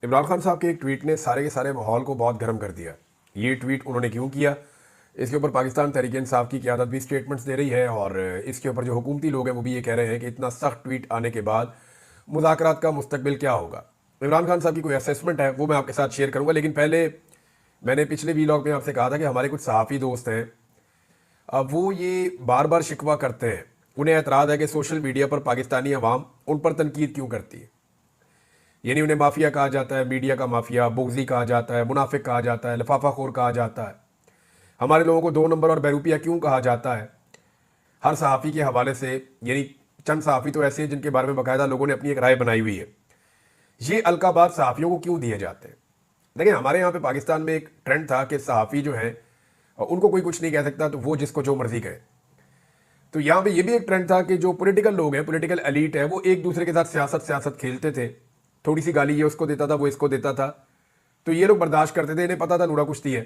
इमरान खान साहब के एक ट्वीट ने सारे के सारे माहौल को बहुत गर्म कर दिया। ये ट्वीट उन्होंने क्यों किया, इसके ऊपर पाकिस्तान तहरीक इंसाफ की क़यादत भी स्टेटमेंट्स दे रही है और इसके ऊपर जो हुकूमती लोग हैं वो भी ये कह रहे हैं कि इतना सख्त ट्वीट आने के बाद मुज़ाकरात का मुस्तकबिल क्या होगा। इमरान खान साहब की कोई असेसमेंट है वो मैं आपके साथ शेयर करूँगा, लेकिन पहले मैंने पिछले वीलॉग में आपसे कहा था कि हमारे कुछ सहाफ़ी दोस्त हैं, अब वो ये बार बार शिकवा करते हैं, उन्हें एतराज़ है कि सोशल मीडिया पर पाकिस्तानी अवाम उन पर तनकीद क्यों करती है। यानी उन्हें माफिया कहा जाता है, मीडिया का माफिया, बुग़्ज़ी कहा जाता है, मुनाफिक कहा जाता है, लफाफाखोर कहा जाता है। हमारे लोगों को 2 नंबर और बैरूपिया क्यों कहा जाता है। हर सहाफ़ी के हवाले से, यानी चंद सहाफ़ी तो ऐसे हैं जिनके बारे में बाकायदा लोगों ने अपनी एक राय बनाई हुई है, ये अलकाबात सहाफ़ियों को क्यों दिए जाते हैं। देखिए, हमारे यहाँ पे पाकिस्तान में एक ट्रेंड था कि सहाफ़ी जो हैं उनको कोई कुछ नहीं कह सकता, तो वो जिसको जो मर्जी कहे। तो यहाँ पे ये भी एक ट्रेंड था कि जो पॉलिटिकल लोग हैं, पॉलिटिकल एलीट है, वो एक दूसरे के साथ सियासत खेलते थे। थोड़ी सी गाली ये उसको देता था, वो इसको देता था, तो ये लोग बर्दाश्त करते थे, इन्हें पता था नूरा कुश्ती है।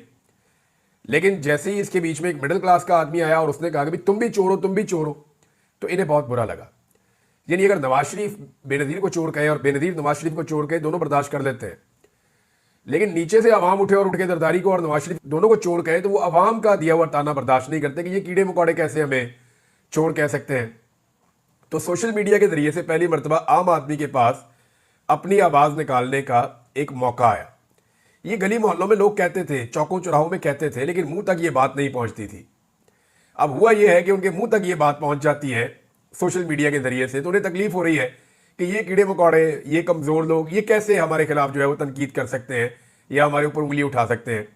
लेकिन जैसे ही इसके बीच में एक मिडिल क्लास का आदमी आया और उसने कहा कि तुम भी चोर हो, तुम भी चोर हो, तो इन्हें बहुत बुरा लगा। यानी अगर नवाज शरीफ बेनज़ीर को चोर कहे और बेनज़ीर नवाज शरीफ को चोर कहे, दोनों बर्दाश्त कर लेते हैं। लेकिन नीचे से अवाम उठे और उठ के जरदारी को और नवाज शरीफ दोनों को चोर कहे, तो वो अवाम का दिया हुआ ताना बर्दाश्त नहीं करते कि ये कीड़े मकोड़े कैसे हमें चोर कह सकते हैं। तो सोशल मीडिया के जरिए से पहली मरतबा आम आदमी के पास अपनी आवाज़ निकालने का एक मौका आया। ये गली मोहल्लों में लोग कहते थे, चौकों चौराहों में कहते थे, लेकिन मुंह तक ये बात नहीं पहुंचती थी। अब हुआ ये है कि उनके मुंह तक ये बात पहुंच जाती है सोशल मीडिया के जरिए से, तो उन्हें तकलीफ हो रही है कि ये कीड़े मकोड़े, ये कमज़ोर लोग, ये कैसे हमारे खिलाफ जो है वो तनकीद कर सकते हैं या हमारे ऊपर उंगली उठा सकते हैं।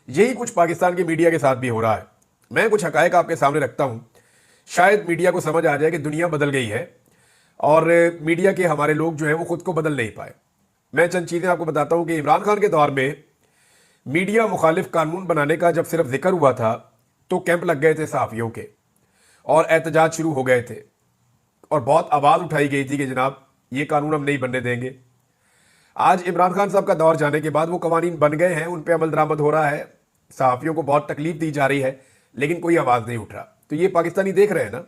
यही कुछ पाकिस्तान के मीडिया के साथ भी हो रहा है। मैं कुछ हकायक आपके सामने रखता हूँ, शायद मीडिया को समझ आ जाए कि दुनिया बदल गई है और मीडिया के हमारे लोग जो हैं वो खुद को बदल नहीं पाए। मैं चंद चीज़ें आपको बताता हूं कि इमरान खान के दौर में मीडिया मुखालिफ कानून बनाने का जब सिर्फ जिक्र हुआ था तो कैंप लग गए थे सहाफ़ियों के और एहतजाज शुरू हो गए थे और बहुत आवाज़ उठाई गई थी कि जनाब ये कानून हम नहीं बनने देंगे। आज इमरान खान साहब का दौर जाने के बाद वो कवानीन बन गए हैं, उन पर अमल दरामद हो रहा है, सहाफ़ियों को बहुत तकलीफ दी जा रही है, लेकिन कोई आवाज़ नहीं उठ रहा। तो ये पाकिस्तानी देख रहे हैं ना।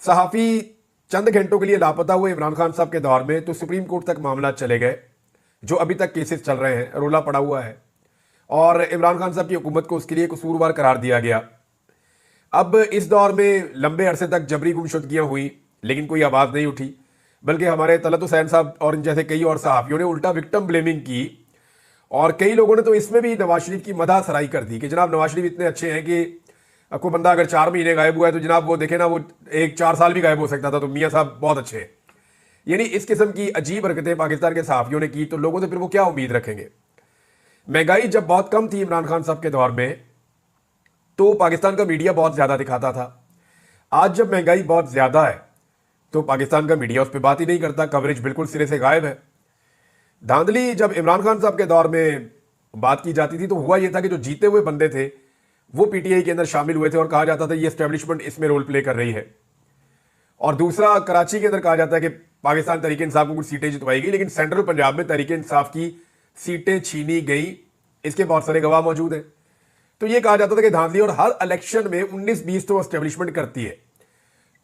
सहाफ़ी चंद घंटों के लिए लापता हुए इमरान खान साहब के दौर में तो सुप्रीम कोर्ट तक मामला चले गए, जो अभी तक केसेस चल रहे हैं, रोला पड़ा हुआ है और इमरान खान साहब की हुकूमत को उसके लिए कसूरवार करार दिया गया। अब इस दौर में लंबे अरसे तक जबरी गुमशुदगियाँ हुई, लेकिन कोई आवाज़ नहीं उठी, बल्कि हमारे तलत हुसैन साहब और इन जैसे कई और सहाफ़ियों ने उल्टा विक्टिम ब्लेमिंग की और कई लोगों ने तो इसमें भी नवाज शरीफ की मदह सराई कर दी कि जनाब नवाज शरीफ इतने अच्छे हैं कि कोई बंदा अगर 4 महीने गायब हुआ है तो जनाब वो देखे ना, वो 4 साल भी गायब हो सकता था, तो मियाँ साहब बहुत अच्छे हैं। यानी इस किस्म की अजीब हरकतें पाकिस्तान के सहाफ़ियों ने की, तो लोगों से फिर वो क्या उम्मीद रखेंगे। महंगाई जब बहुत कम थी इमरान खान साहब के दौर में तो पाकिस्तान का मीडिया बहुत ज़्यादा दिखाता था। आज जब महंगाई बहुत ज़्यादा है तो पाकिस्तान का मीडिया उस पर बात ही नहीं करता, कवरेज बिल्कुल सिरे से गायब है। धांधली जब इमरान खान साहब के दौर में बात की जाती थी तो हुआ यह था कि जो जीते हुए बंदे थे वो पीटीआई के अंदर शामिल हुए थे और कहा जाता था ये एस्टेब्लिशमेंट इसमें रोल प्ले कर रही है। और दूसरा, कराची के अंदर कहा जाता है कि पाकिस्तान तहरीक इंसाफ को कुछ सीटें जितवाई गई, लेकिन सेंट्रल पंजाब में तहरीक इंसाफ की सीटें छीनी गई। इसके बहुत सारे गवाह मौजूद हैं। तो ये कहा जाता था कि धांधली और हर इलेक्शन में 19-20 तो एस्टेब्लिशमेंट करती है।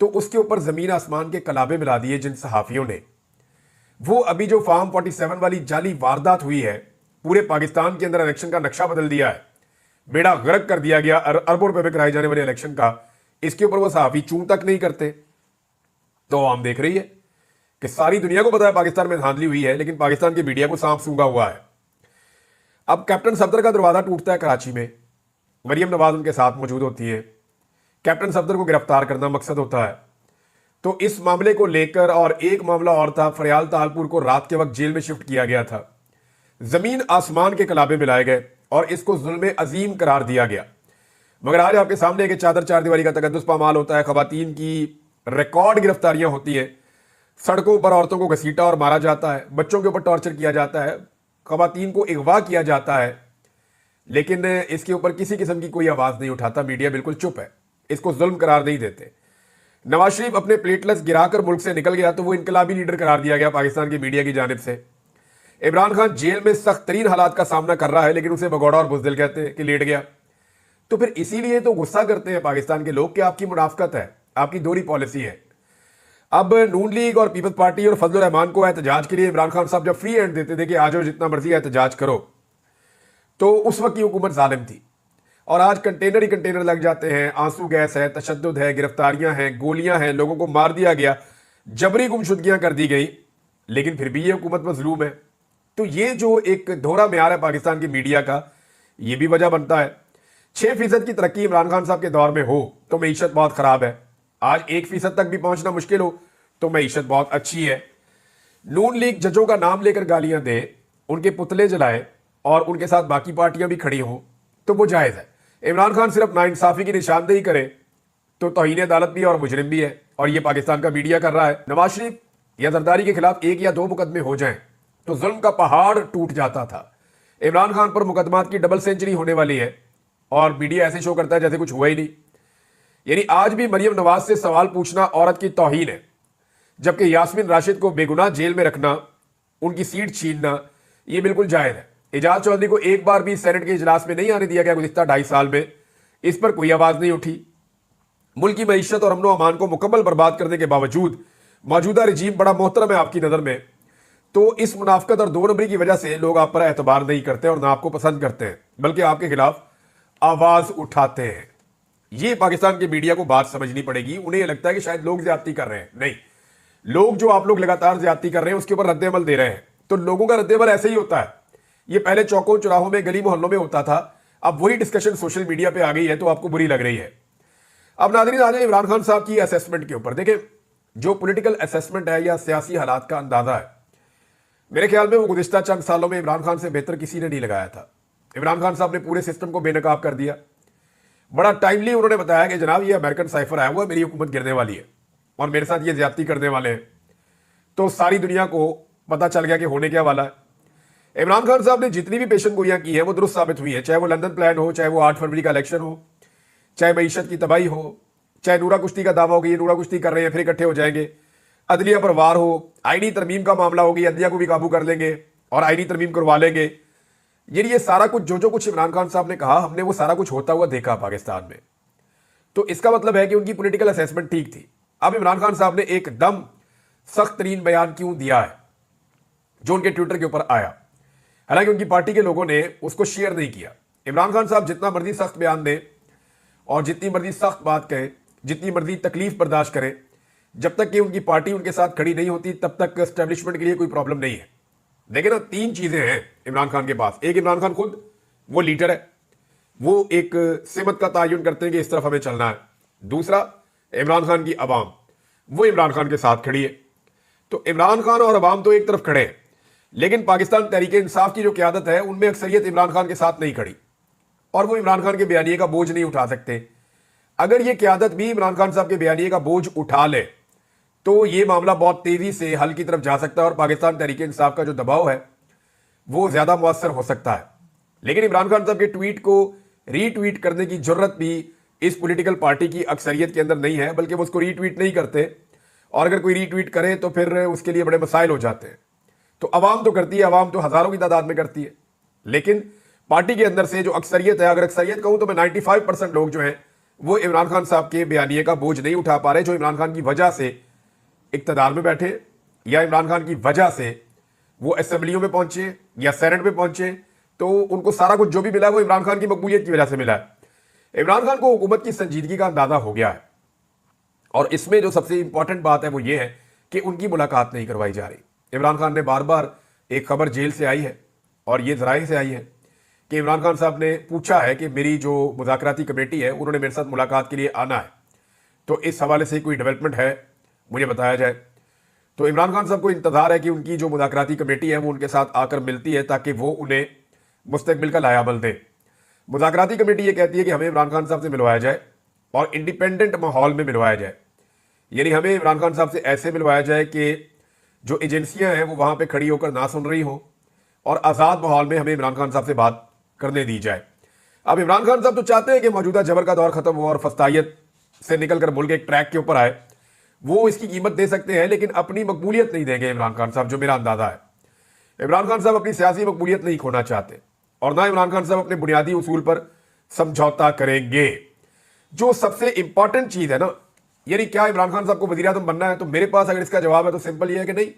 तो उसके ऊपर जमीन आसमान के कलाबे मिला दिए जिन सहाफ़ियों ने। वो अभी जो फार्म 47 वाली जाली वारदात हुई है, पूरे पाकिस्तान के अंदर इलेक्शन का नक्शा बदल दिया है, बेड़ा गर्क कर दिया गया अरबों रुपए में कराए जाने वाले इलेक्शन का। इसके ऊपर वो सहाफ़ी चूं तक नहीं करते। तो आम देख रही है कि सारी दुनिया को पता है पाकिस्तान में धांधली हुई है, लेकिन पाकिस्तान की मीडिया को सांप सूंघा हुआ है। अब कैप्टन सफदर का दरवाजा टूटता है कराची में, मरियम नवाज उनके साथ मौजूद होती है। कैप्टन सफदर को गिरफ्तार करना मकसद होता है। तो इस मामले को लेकर, और एक मामला और था, फरियाल तालपुर को रात के वक्त जेल में शिफ्ट किया गया था। जमीन आसमान के कलाबे मिलाए गए और इसको जुल्म अजीम करार दिया गया। मगर आज आपके सामने कि चादर चार दीवारी का तकद्दुस पामाल होता है, खवातीन की रिकॉर्ड गिरफ्तारियां होती हैं, सड़कों पर औरतों को घसीटा और मारा जाता है, बच्चों के ऊपर टॉर्चर किया जाता है, खवातीन को अगवा किया जाता है, लेकिन इसके ऊपर किसी किस्म की कोई आवाज़ नहीं उठाता। मीडिया बिल्कुल चुप है, इसको जुल्म करार नहीं देते। नवाज शरीफ अपने प्लेटलेट्स गिराकर मुल्क से निकल गया तो वो इनकलाबी लीडर करार दिया गया पाकिस्तान की मीडिया की जानिब से। इमरान खान जेल में सख्त तरीन हालात का सामना कर रहा है, लेकिन उसे भगौड़ा और बुज़दिल कहते हैं कि लेट गया। तो फिर इसीलिए तो गुस्सा करते हैं पाकिस्तान के लोग कि आपकी मुनाफकत है, आपकी दोहरी पॉलिसी है। अब नून लीग और पीपल्स पार्टी और फजलुर रहमान को एहतजाज के लिए इमरान खान साहब जब फ्री हैंड देते थे कि आ जाओ जितना मर्जी एहतजाज करो, तो उस वक्त की हुकूमत जालिम थी। और आज कंटेनर ही कंटेनर लग जाते हैं, आंसू गैस है, तशद्दुद है, गिरफ्तारियां हैं, गोलियां हैं, लोगों को मार दिया गया, जबरी गुमशुदगियां कर दी गई, लेकिन फिर भी ये हुकूमत मजलूम है। तो ये जो एक दोहरा म्यार है पाकिस्तान की मीडिया का, ये भी वजह बनता है। 6% की तरक्की इमरान खान साहब के दौर में हो तो मीशत बहुत खराब है, आज 1% तक भी पहुंचना मुश्किल हो तो मीशत बहुत अच्छी है। नून लीग जजों का नाम लेकर गालियां दे, उनके पुतले जलाए और उनके साथ बाकी पार्टियां भी खड़ी हों तो वो जायज़ है। इमरान खान सिर्फ नाइंसाफी की निशानदेही करे तो तौहीन अदालत भी है और मुजरिम भी है, और ये पाकिस्तान का मीडिया कर रहा है। नवाज शरीफ या जरदारी के खिलाफ 1 या 2 मुकदमे हो जाएं तो जुल्म का पहाड़ टूट जाता था। इमरान खान पर मुकदमात की डबल सेंचुरी होने वाली है और मीडिया ऐसे शो करता है जैसे कुछ हुआ ही नहीं। यानी आज भी मरियम नवाज से सवाल पूछना औरत की तौहीन है, जबकि यास्मीन राशिद को बेगुनाह जेल में रखना, उनकी सीट छीनना, यह बिल्कुल जायज है। एजाज चौधरी को एक बार भी सेनेट के इजलास में नहीं आने दिया गया गुज़िश्ता 2.5 साल में, इस पर कोई आवाज नहीं उठी। मुल्क की मईशत और अमन अमान को मुकम्मल बर्बाद करने के बावजूद मौजूदा रजीम बड़ा मोहतरम है आपकी नज़र में, तो इस मुनाफकत और 2 नंबरी की वजह से लोग आप पर एतबार नहीं करते और ना आपको पसंद करते हैं, बल्कि आपके खिलाफ आवाज उठाते हैं। ये पाकिस्तान के मीडिया को बात समझनी पड़ेगी। उन्हें यह लगता है कि शायद लोग ज्यादती कर रहे हैं, नहीं, लोग जो आप लोग लगातार ज्यादती कर रहे हैं उसके ऊपर रद्द-ए-अमल दे रहे हैं, तो लोगों का रद्द-ए-अमल ऐसे ही होता है। ये पहले चौकों चौराहों में, गली मोहल्लों में होता था, अब वही डिस्कशन सोशल मीडिया पे आ गई है तो आपको बुरी लग रही है। अब नाज़रीन आ जाए इमरान खान साहब की असेसमेंट के ऊपर। देखें, जो पॉलिटिकल असेसमेंट है या सियासी हालात का अंदाजा है, मेरे ख्याल में वो गुज़िश्ता चंद सालों में इमरान खान से बेहतर किसी ने नहीं लगाया था। इमरान खान साहब ने पूरे सिस्टम को बेनकाब कर दिया। बड़ा टाइमली उन्होंने बताया कि जनाब ये अमेरिकन साइफर आया हुआ, मेरी हुकूमत गिरने वाली है और मेरे साथ ये ज्यादती करने वाले हैं, तो सारी दुनिया को पता चल गया कि होने क्या वाला है। इमरान खान साहब ने जितनी भी पेशन गोइयां की है वो दुरुस्त साबित हुई है, चाहे वो लंदन प्लान हो, चाहे वो 8 फरवरी का इलेक्शन हो, चाहे मईशत की तबाही हो, चाहे नूरा कुश्ती का दावा हो कि ये नूरा कुश्ती कर रहे हैं फिर इकट्ठे हो जाएंगे, अदलिया पर वार हो, आईनी तरमीम का मामला होगी, अदलिया को भी काबू कर लेंगे और आईनी तरमीम करवा लेंगे। ये सारा कुछ जो कुछ इमरान खान साहब ने कहा, हमने वो सारा कुछ होता हुआ देखा पाकिस्तान में। तो इसका मतलब है कि उनकी पॉलिटिकल असेसमेंट ठीक थी। अब इमरान खान साहब ने एकदम सख्त तरीन बयान क्यों दिया है जो उनके ट्विटर के ऊपर आया, हालांकि उनकी पार्टी के लोगों ने उसको शेयर नहीं किया। इमरान खान साहब जितना मर्जी सख्त बयान दें और जितनी मर्जी सख्त बात कहें, जितनी मर्जी तकलीफ बर्दाश्त करें, जब तक कि उनकी पार्टी उनके साथ खड़ी नहीं होती तब तक एस्टेब्लिशमेंट के लिए कोई प्रॉब्लम नहीं है। देखिए ना, 3 चीजें हैं इमरान खान के पास। एक, इमरान खान खुद वो लीडर है, वो एक सिमत का तयन करते हैं कि इस तरफ हमें चलना है। दूसरा, इमरान खान की अवाम, वो इमरान खान के साथ खड़ी है। तो इमरान खान और अवाम तो एक तरफ खड़े हैं, लेकिन पाकिस्तान तहरीक इंसाफ की जो क़यादत है उनमें अक्सरियत इमरान खान के साथ नहीं खड़ी और वो इमरान खान के बयानिए का बोझ नहीं उठा सकते। अगर ये क़यादत भी इमरान खान साहब के बयानिए का बोझ उठा ले तो ये मामला बहुत तेजी से हल की तरफ जा सकता है और पाकिस्तान तहरीक इंसाफ का जो दबाव है वो ज्यादा मुअस्सर हो सकता है। लेकिन इमरान खान साहब के ट्वीट को रीट्वीट करने की जरूरत भी इस पॉलिटिकल पार्टी की अक्सरियत के अंदर नहीं है, बल्कि वो उसको रीट्वीट नहीं करते, और अगर कोई रीट्वीट करे तो फिर उसके लिए बड़े मसाइल हो जाते हैं। तो अवाम तो करती है, अवाम तो हजारों की तादाद में करती है, लेकिन पार्टी के अंदर से जो अक्सरियत है, अगर अक्सरियत कहूं तो मैं 95% लोग जो हैं वो इमरान खान साहब के बयानिए का बोझ नहीं उठा पा रहे, जो इमरान खान की वजह से इक्तदार में बैठे या इमरान खान की वजह से वो असेंबलियों में पहुंचे या सेनेट में पहुंचे, तो उनको सारा कुछ जो भी मिला वो इमरान खान की मकबूलियत की वजह से मिला है। इमरान खान को हुकूमत की संजीदगी का अंदाजा हो गया है और इसमें जो सबसे इंपॉर्टेंट बात है वो ये है कि उनकी मुलाकात नहीं करवाई जा रही। इमरान खान ने बार बार, एक खबर जेल से आई है और ये जराए से आई है कि इमरान खान साहब ने पूछा है कि मेरी जो मुज़ाकराती कमेटी है उन्होंने मेरे साथ मुलाकात के लिए आना है, तो इस हवाले से कोई डेवलपमेंट है मुझे बताया जाए। तो इमरान खान साहब को इंतजार है कि उनकी जो मुज़ाकराती कमेटी है वो उनके साथ आकर मिलती है ताकि वो उन्हें मुस्तकबिल का लायाबल दे। मुज़ाकराती कमेटी ये कहती है कि हमें इमरान खान साहब से मिलवाया जाए और इंडिपेंडेंट माहौल में मिलवाया जाए, यानी हमें इमरान खान साहब से ऐसे मिलवाया जाए कि जो एजेंसियां हैं वो वहां पे खड़ी होकर ना सुन रही हो और आज़ाद माहौल में हमें इमरान खान साहब से बात करने दी जाए। अब इमरान खान साहब तो चाहते हैं कि मौजूदा जबर का दौर खत्म हो और फस्तायत से निकलकर मुल्क एक ट्रैक के ऊपर आए, वो इसकी कीमत दे सकते हैं, लेकिन अपनी मकबूलियत नहीं देंगे इमरान खान साहब, जो मेरा अंदाजा है। इमरान खान साहब अपनी सियासी मकबूलियत नहीं खोना चाहते और ना इमरान खान साहब अपने बुनियादी उसूल पर समझौता करेंगे। जो सबसे इंपॉर्टेंट चीज है ना, यानी क्या इमरान खान साहब को वजीर आजम बनना है? तो मेरे पास अगर इसका जवाब है तो सिंपल ये है कि नहीं,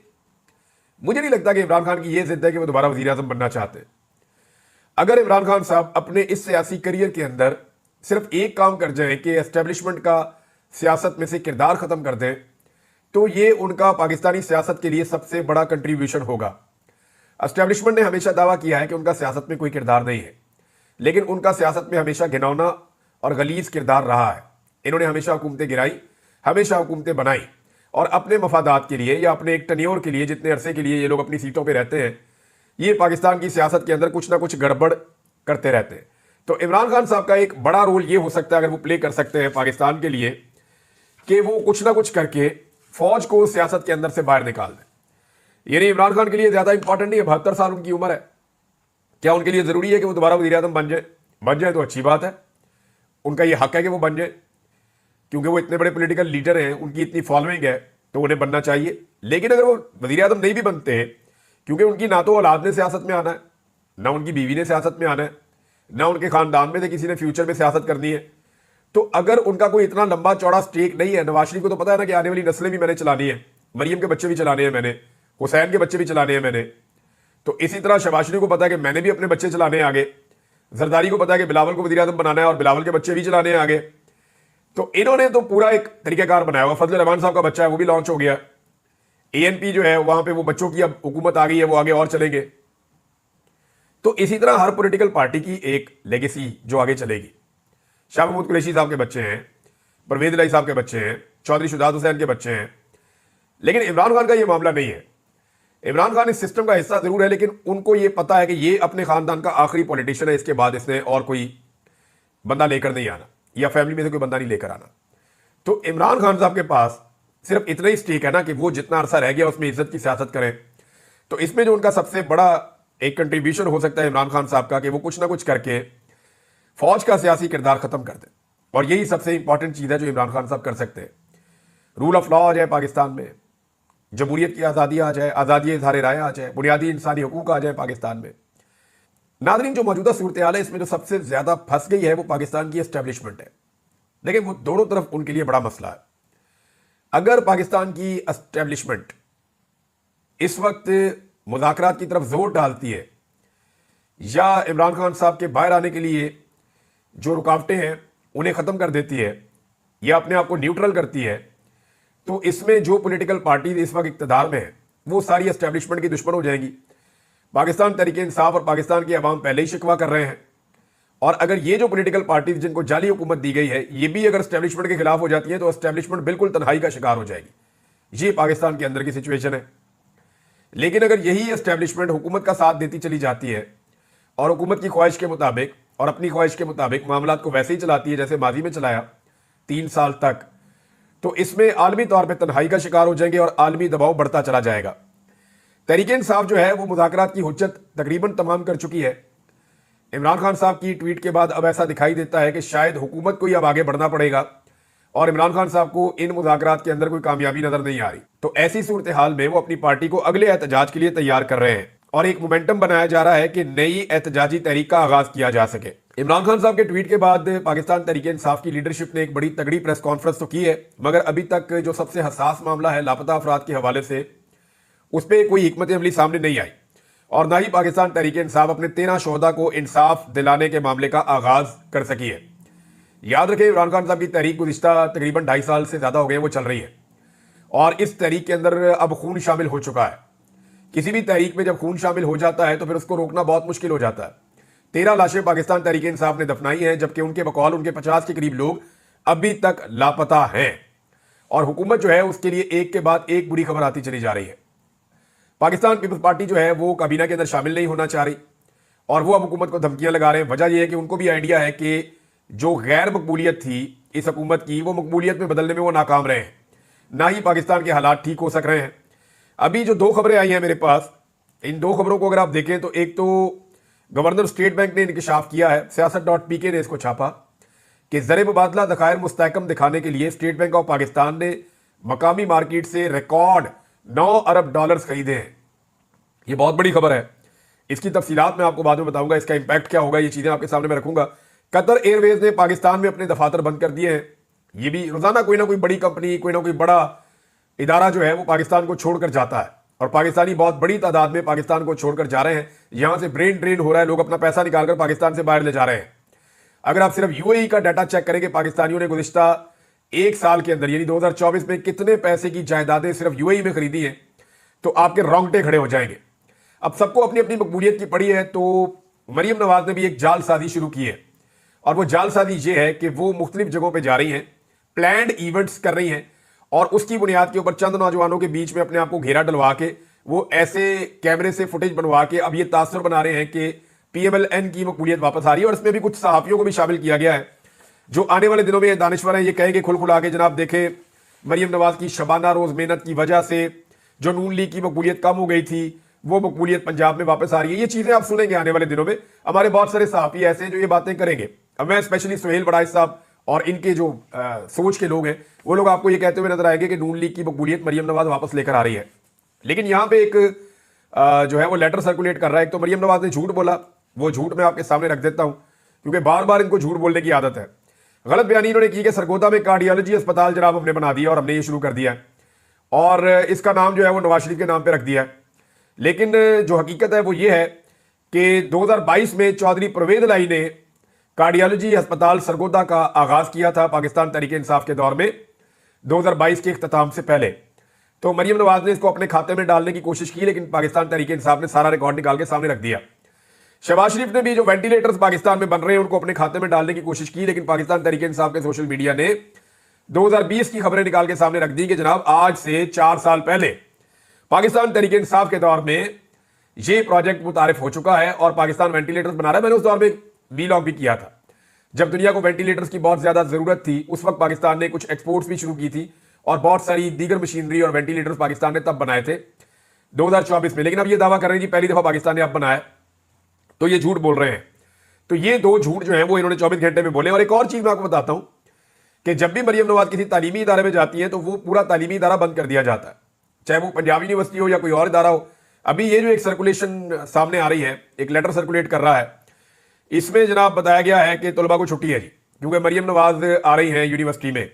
मुझे नहीं लगता कि इमरान खान की ये जिद है कि वो दोबारा वजीर आजम बनना चाहते हैं। अगर इमरान खान साहब अपने इस सियासी करियर के अंदर सिर्फ एक काम कर जाए कि एस्टेब्लिशमेंट का सियासत में से किरदार खत्म कर दें, तो ये उनका पाकिस्तानी सियासत के लिए सबसे बड़ा कंट्रीब्यूशन होगा। एस्टेब्लिशमेंट ने हमेशा दावा किया है कि उनका सियासत में कोई किरदार नहीं है, लेकिन उनका सियासत में हमेशा घिनौना और गलीज किरदार रहा है। इन्होंने हमेशा हुकूमतें गिराई, हमेशा हुकूमतें बनाई, और अपने मफादात के लिए या अपने एक टन्योर के लिए, जितने अरसे के लिए ये लोग अपनी सीटों पर रहते हैं, ये पाकिस्तान की सियासत के अंदर कुछ ना कुछ गड़बड़ करते रहते हैं। तो इमरान खान साहब का एक बड़ा रोल ये हो सकता है, अगर वो प्ले कर सकते हैं पाकिस्तान के लिए, कि वो कुछ ना कुछ करके फौज को सियासत के अंदर से बाहर निकाल दें। यानी इमरान खान के लिए ज्यादा इंपॉर्टेंट नहीं है, 72 साल उनकी उम्र है, क्या उनके लिए जरूरी है कि वो दोबारा वज़ीर आज़म बन जाए? बन जाए तो अच्छी बात है, उनका ये हक है कि वो बन जाए, क्योंकि वो इतने बड़े पॉलिटिकल लीडर हैं, उनकी इतनी फॉलोइंग है, तो उन्हें बनना चाहिए। लेकिन अगर वो वज़ीर आज़म नहीं भी बनते हैं, क्योंकि उनकी ना तो औलाद ने सियासत में आना है, ना उनकी बीवी ने सियासत में आना है, ना उनके खानदान में से किसी ने फ्यूचर में सियासत करनी है, तो अगर उनका कोई इतना लंबा चौड़ा स्टेक नहीं है, नवाज शरीफ को तो पता है ना कि आने वाली नस्लें भी मैंने चलानी है, मरियम के बच्चे भी चलाने हैं मैंने, हुसैन के बच्चे भी चलाने हैं मैंने, तो इसी तरह शहबाज शरीफ को पता है कि मैंने भी अपने बच्चे चलाने हैं आगे, जरदारी को पता है कि बिलावल को वज़ीर आज़म बनाना है और बिलावल के बच्चे भी चलाने हैं आगे। तो इन्होंने तो पूरा एक तरीकाकार बनाया हुआ। फजल रहमान साहब का बच्चा है, वो भी लॉन्च हो गया, ANP जो है वहां पे वो बच्चों की अब हुकूमत आ गई है, वो आगे और चलेंगे। तो इसी तरह हर पॉलिटिकल पार्टी की एक लेगेसी जो आगे चलेगी। शाह महमूद कुरैशी साहब के बच्चे हैं, परवेज इलाही साहब के बच्चे हैं, चौधरी शुजात हुसैन के बच्चे हैं, लेकिन इमरान खान का ये मामला नहीं है। इमरान खान इस सिस्टम का हिस्सा जरूर है, लेकिन उनको ये पता है कि ये अपने खानदान का आखिरी पॉलिटिशियन है, इसके बाद इसने और कोई बंदा लेकर नहीं आना, या फैमिली में से कोई बंदा नहीं लेकर आना। तो इमरान खान साहब के पास सिर्फ इतना ही स्टेक है ना कि वो जितना अरसा रह गया उसमें इज्जत की सियासत करें। तो इसमें जो उनका सबसे बड़ा एक कंट्रीब्यूशन हो सकता है इमरान खान साहब का, कि वो कुछ ना कुछ करके फौज का सियासी किरदार खत्म कर दें, और यही सबसे इंपॉर्टेंट चीज़ है जो इमरान खान साहब कर सकते हैं। रूल ऑफ लॉ आ जाए पाकिस्तान में, जमहूरियत की आज़ादी आ जाए, आज़ादी इज़हार राय आ जाए, बुनियादी इंसानी हकूक आ जाए पाकिस्तान में। नाज़रीन, जो मौजूदा सूरत हाल है, इसमें जो सबसे ज़्यादा फंस गई है वो पाकिस्तान की एस्टेब्लिशमेंट है। लेकिन वो दोनों तरफ उनके लिए बड़ा मसला है। अगर पाकिस्तान की एस्टेब्लिशमेंट इस वक्त मुज़ाकरात की तरफ जोर डालती है, या इमरान खान साहब के बाहर आने के लिए जो रुकावटें हैं उन्हें ख़त्म कर देती है, या अपने आप को न्यूट्रल करती है, तो इसमें जो पॉलिटिकल पार्टी इस वक्त इक़्तिदार में है वो सारी एस्टेब्लिशमेंट की दुश्मन हो जाएंगी। पाकिस्तान तहरीक इंसाफ और पाकिस्तान के अवाम पहले ही शिकवा कर रहे हैं, और अगर ये जो पॉलिटिकल पार्टीज जिनको जाली हुकूमत दी गई है ये भी अगर एस्टेब्लिशमेंट के खिलाफ हो जाती है, तो एस्टेब्लिशमेंट बिल्कुल तन्हाई का शिकार हो जाएगी। ये पाकिस्तान के अंदर की सिचुएशन है। लेकिन अगर यही एस्टेब्लिशमेंट हुकूमत का साथ देती चली जाती है और हुकूमत की ख्वाहिश के मुताबिक और अपनी ख्वाहिश के मुताबिक मामलात को वैसे ही चलाती है जैसे माजी में चलाया 3 साल तक, तो इसमें आलमी तौर पर तन्हाई का शिकार हो जाएंगे और आलमी दबाव बढ़ता चला जाएगा। तहरीक इंसाफ जो है वो मुज़ाकरात की हुज्जत तकरीबन तमाम कर चुकी है। इमरान खान साहब की ट्वीट के बाद अब ऐसा दिखाई देता है कि शायद हुकूमत को ही अब आगे बढ़ना पड़ेगा, और इमरान खान साहब को इन मुज़ाकरात के अंदर कोई कामयाबी नजर नहीं आ रही। तो ऐसी सूरत हाल में वो अपनी पार्टी को अगले एहतजाज के लिए तैयार कर रहे हैं, और एक मोमेंटम बनाया जा रहा है कि नई एहतजाजी तहरीक का आगाज किया जा सके। इमरान खान साहब के ट्वीट के बाद पाकिस्तान तहरीक इंसाफ की लीडरशिप ने एक बड़ी तगड़ी प्रेस कॉन्फ्रेंस तो की है, मगर अभी तक जो सबसे हसास मामला है लापता अफराद के हवाले से, उस पर कोई हिकमत अमली सामने नहीं आई, और ना ही पाकिस्तान तहरीक इंसाफ अपने 13 शोहदा को इंसाफ दिलाने के मामले का आगाज कर सकी है। याद रखें, इमरान खान साहब की तहरीक गुज़िश्ता तकरीबन 2.5 साल से ज़्यादा हो गए वो चल रही है, और इस तहरीक के अंदर अब खून शामिल हो चुका है। किसी भी तहरीक में जब खून शामिल हो जाता है तो फिर उसको रोकना बहुत मुश्किल हो जाता है। 13 लाशें पाकिस्तान तहरीक इंसाफ ने दफनाई हैं, जबकि उनके बकौल उनके 50 के करीब लोग अभी तक लापता हैं, और हुकूमत जो है उसके लिए एक के बाद एक बुरी खबर आती चली जा रही है। पाकिस्तान पीपल्स पार्टी जो है वो काबीना के अंदर शामिल नहीं होना चाह रही, और वो अब हुकूमत को धमकियां लगा रहे हैं। वजह यह है कि उनको भी आइडिया है कि जो गैर मकबूलियत थी इस हुकूमत की, वो मकबूलियत में बदलने में वो नाकाम रहे हैं, ना ही पाकिस्तान के हालात ठीक हो सक रहे हैं। अभी जो 2 खबरें आई हैं मेरे पास, इन 2 खबरों को अगर आप देखें तो एक तो गवर्नर स्टेट बैंक ने इंकशाफ किया है, सियासत.pk ने इसको छापा, कि ज़र मुबादला ज़खायर मुस्तहकम दिखाने के लिए स्टेट बैंक ऑफ पाकिस्तान ने मकामी मार्केट से रिकॉर्ड 9 अरब डॉलर्स खरीदे हैं। ये बहुत बड़ी खबर है, इसकी तफसीलात मैं आपको बाद में बताऊंगा, इसका इंपैक्ट क्या होगा, ये चीज़ें आपके सामने मैं रखूंगा। कतर एयरवेज ने पाकिस्तान में अपने दफातर बंद कर दिए हैं, ये भी रोजाना कोई ना कोई बड़ी कंपनी, कोई ना कोई बड़ा इदारा जो है वो पाकिस्तान को छोड़कर जाता है, और पाकिस्तानी बहुत बड़ी तादाद में पाकिस्तान को छोड़कर जा रहे हैं। यहां से ब्रेन ड्रेन हो रहा है, लोग अपना पैसा निकालकर पाकिस्तान से बाहर ले जा रहे हैं। अगर आप सिर्फ यूएई का डाटा चेक करेंगे, पाकिस्तानियों ने गुज़िश्ता एक साल के अंदर यानी 2024 में कितने पैसे की जायदादें सिर्फ यूएई में खरीदी हैं, तो आपके रोंगटे खड़े हो जाएंगे। अब सबको अपनी अपनी मकबूलियत की पड़ी है, तो मरियम नवाज ने भी एक जालसाजी शुरू की है, और वो जालसाजी ये है कि वो मुख्तलिफ जगहों पर जा रही हैं, प्लान्ड इवेंट्स कर रही हैं, और उसकी बुनियाद के ऊपर चंद नौजवानों के बीच में अपने आप को घेरा डलवा के वो ऐसे कैमरे से फुटेज बनवा के अब ये तासुर बना रहे हैं कि पीएमएलएन की मकबूलियत वापस आ रही है। और इसमें भी कुछ सहाफियों को भी शामिल किया गया है, जो आने वाले दिनों में दानिश्वर हैं, ये कहेंगे खुलखुला के, जनाब देखें मरियम नवाज की शबाना रोज मेहनत की वजह से जो नून लीग की मकबूलियत कम हो गई थी, वो मकबूलियत पंजाब में वापस आ रही है। ये चीजें आप सुनेंगे आने वाले दिनों में। हमारे बहुत सारे सहाफी ऐसे हैं जो ये बातें करेंगे। अब मैं स्पेशली सुहेल बड़ाइश साहब और इनके जो सोच के लोग हैं, वो लोग आपको ये कहते हुए नजर आएंगे कि नून लीग की मकबूलियत मरियम नवाज वापस लेकर आ रही है। लेकिन यहाँ पे एक जो है वो लेटर सर्कुलेट कर रहा है। एक तो मरियम नवाज ने झूठ बोला, वो झूठ मैं आपके सामने रख देता हूं, क्योंकि बार बार इनको झूठ बोलने की आदत है। गलत बयानी इन्होंने की कि सरगोदा में कार्डियोलॉजी अस्पताल जनाब हमने बना दिया और हमने ये शुरू कर दिया है, और इसका नाम जो है वो नवाज शरीफ के नाम पे रख दिया है। लेकिन जो हकीकत है वो ये है कि 2022 में चौधरी परवेज लाई ने कार्डियोलॉजी अस्पताल सरगोदा का आगाज किया था पाकिस्तान तहरीके इंसाफ के दौर में 2022 के इख्तिताम से पहले। तो मरियम नवाज ने इसको अपने खाते में डालने की कोशिश की, लेकिन पाकिस्तान तहरीके इंसाफ ने सारा रिकॉर्ड निकाल के सामने रख दिया। शहबाज शरीफ ने भी जो वेंटिलेटर्स पाकिस्तान में बन रहे हैं उनको अपने खाते में डालने की कोशिश की, लेकिन पाकिस्तान तहरीके इंसाफ के सोशल मीडिया ने 2020 की खबरें निकाल के सामने रख दी कि जनाब आज से 4 साल पहले पाकिस्तान तहरीके इंसाफ के दौर में ये प्रोजेक्ट मुतारिफ हो चुका है और पाकिस्तान वेंटिलेटर्स बना रहा है। मैंने उस दौर में वीलॉग भी किया था, जब दुनिया को वेंटिलेटर्स की बहुत ज्यादा जरूरत थी। उस वक्त पाकिस्तान ने कुछ एक्सपोर्ट्स भी शुरू की थी और बहुत सारी दीगर मशीनरी और वेंटिलेटर्स पाकिस्तान ने तब बनाए थे 2024 में। लेकिन अब ये दावा कर रहे हैं कि पहली दफा पाकिस्तान ने अब बनाया, तो ये झूठ बोल रहे हैं। तो ये दो झूठ जो है वो इन्होंने 24 घंटे में बोले। और एक और चीज मैं आपको बताता हूं कि जब भी मरियम नवाज किसी तालीमी इदारे में जाती है तो वो पूरा तालीमी इदारा बंद कर दिया जाता है, चाहे वो पंजाब यूनिवर्सिटी हो या कोई और इदारा हो। अभी ये जो एक सर्कुलेशन सामने आ रही है, एक लेटर सर्कुलेट कर रहा है, इसमें जनाब बताया गया है कि तलबा को छुट्टी है जी, क्योंकि मरियम नवाज आ रही है यूनिवर्सिटी में।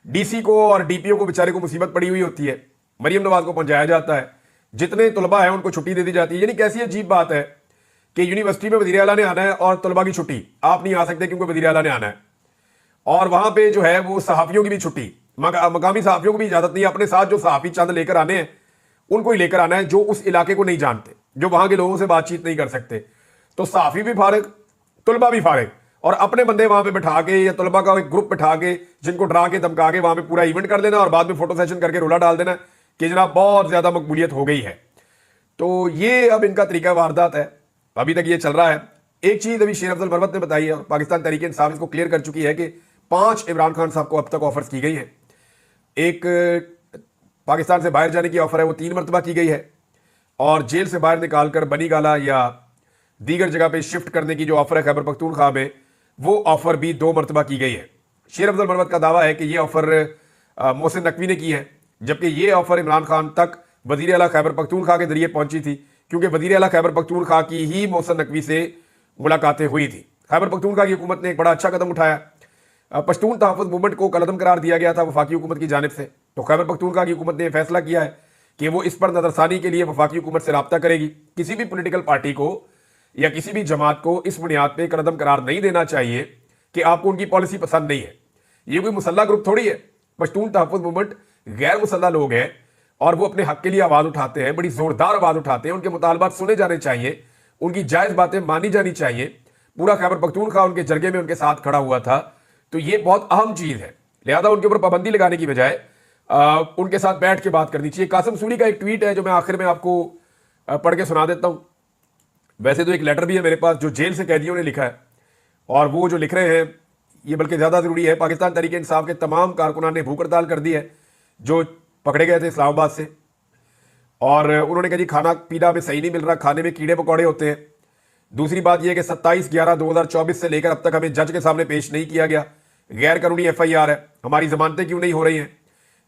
डीसी को और डीपीओ को बेचारे को मुसीबत पड़ी हुई होती है, मरियम नवाज को पहुंचाया जाता है, जितने तलबा है उनको छुट्टी दे दी जाती है। यानी कैसी अजीब बात है कि यूनिवर्सिटी में वज़ीर आला ने आना है और तलबा की छुट्टी, आप नहीं आ सकते क्योंकि वज़ीर आला ने आना है। और वहां पे जो है वो सहाफियों की भी छुट्टी, मकामी सहाफियों को भी इजाजत नहीं है, अपने साथ जो सहाफी चंद लेकर आने हैं उनको ही लेकर आना है, जो उस इलाके को नहीं जानते, जो वहां के लोगों से बातचीत नहीं कर सकते। तो सहाफी भी फारिग, तलबा भी फारिग, और अपने बंदे वहां पे बैठा के या तलबा का एक ग्रुप बैठा के जिनको डरा के धमका के वहां पे पूरा इवेंट कर देना और बाद में फोटो सेशन करके रोला डाल देना कि जनाब बहुत ज्यादा मकबूलियत हो गई है। तो ये अब इनका तरीका वारदात है, अभी तक ये चल रहा है। एक चीज अभी शेर अफजल मरवत ने बताई है और पाकिस्तान तहरीके इंसाफ इसको क्लियर कर चुकी है कि 5 इमरान खान साहब को अब तक ऑफर्स की गई है। एक पाकिस्तान से बाहर जाने की ऑफर है, वो 3 मरतबा की गई है, और जेल से बाहर निकालकर बनी गाला या दीगर जगह पे शिफ्ट करने की जो ऑफर है खैबर पख्तूनख्वा में, वो ऑफर भी 2 मरतबा की गई है। शेर अफजल मरवत का दावा है कि ये ऑफर मोहसिन नकवी ने की है, जबकि ये ऑफर इमरान खान तक वज़ीर आला खैबर पख्तूनख्वा के जरिए पहुंची थी, क्योंकि वज़ीर आला खैबर पख्तूनख्वा की ही मोहसिन नकवी से मुलाकातें हुई थी। खैबर पख्तूनख्वा की हुकूमत ने एक बड़ा अच्छा कदम उठाया, पश्तून तहफ़्फ़ुज़ मूवमेंट को कलअदम करार दिया गया था वफाकी हुकूमत की जानिब से। तो खैबर पख्तूनख्वा की हुकूमत ने फैसला किया है कि वो इस पर नजरसानी के लिए वफाकी हुकूमत से रब्ता करेगी। किसी भी पोलिटिकल पार्टी को या किसी भी जमात को इस बुनियाद पर कलअदम करार नहीं देना चाहिए कि आपको उनकी पॉलिसी पसंद नहीं है। ये कोई मुसल्ला ग्रुप थोड़ी है, पश्तून तहफ़्फ़ुज़ मूवमेंट गैर मुसल्ला लोग हैं और वो अपने हक के लिए आवाज़ उठाते हैं, बड़ी ज़ोरदार आवाज़ उठाते हैं। उनके मुतालबात सुने जाने चाहिए, उनकी जायज़ बातें मानी जानी चाहिए। पूरा खैबर पख्तूनख्वा उनके जरगे में उनके साथ खड़ा हुआ था, तो ये बहुत अहम चीज़ है। लिहाजा उनके ऊपर पाबंदी लगाने की बजाय उनके साथ बैठ के बात करनी चाहिए। कासिम सूरी का एक ट्वीट है जो मैं आखिर में आपको पढ़ के सुना देता हूँ। वैसे तो एक लेटर भी है मेरे पास जो जेल से कैदियों ने लिखा है, और वो जो लिख रहे हैं ये बल्कि ज़्यादा ज़रूरी है। पाकिस्तान तहरीके इंसाफ के तमाम कारकुनान ने भूख हड़ताल कर दी है जो पकड़े गए थे इस्लामाबाद से, और उन्होंने कहा जी खाना पीना में सही नहीं मिल रहा, खाने में कीड़े पकौड़े होते हैं। दूसरी बात यह कि 27/11/2024 से लेकर अब तक हमें जज के सामने पेश नहीं किया गया। गैर कानूनी FIR है, हमारी जमानतें क्यों नहीं हो रही हैं?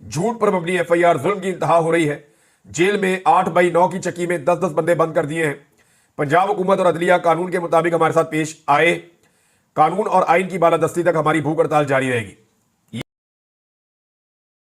झूठ पर मबनी FIR, जुल्म की इंतहा हो रही है। जेल में 8/9 की चक्की में 10-10 बंदे बंद कर दिए हैं। पंजाब हुकूमत और अदलिया कानून के मुताबिक हमारे साथ पेश आए, कानून और आइन की बालादस्ती तक हमारी भूख हड़ताल जारी रहेगी।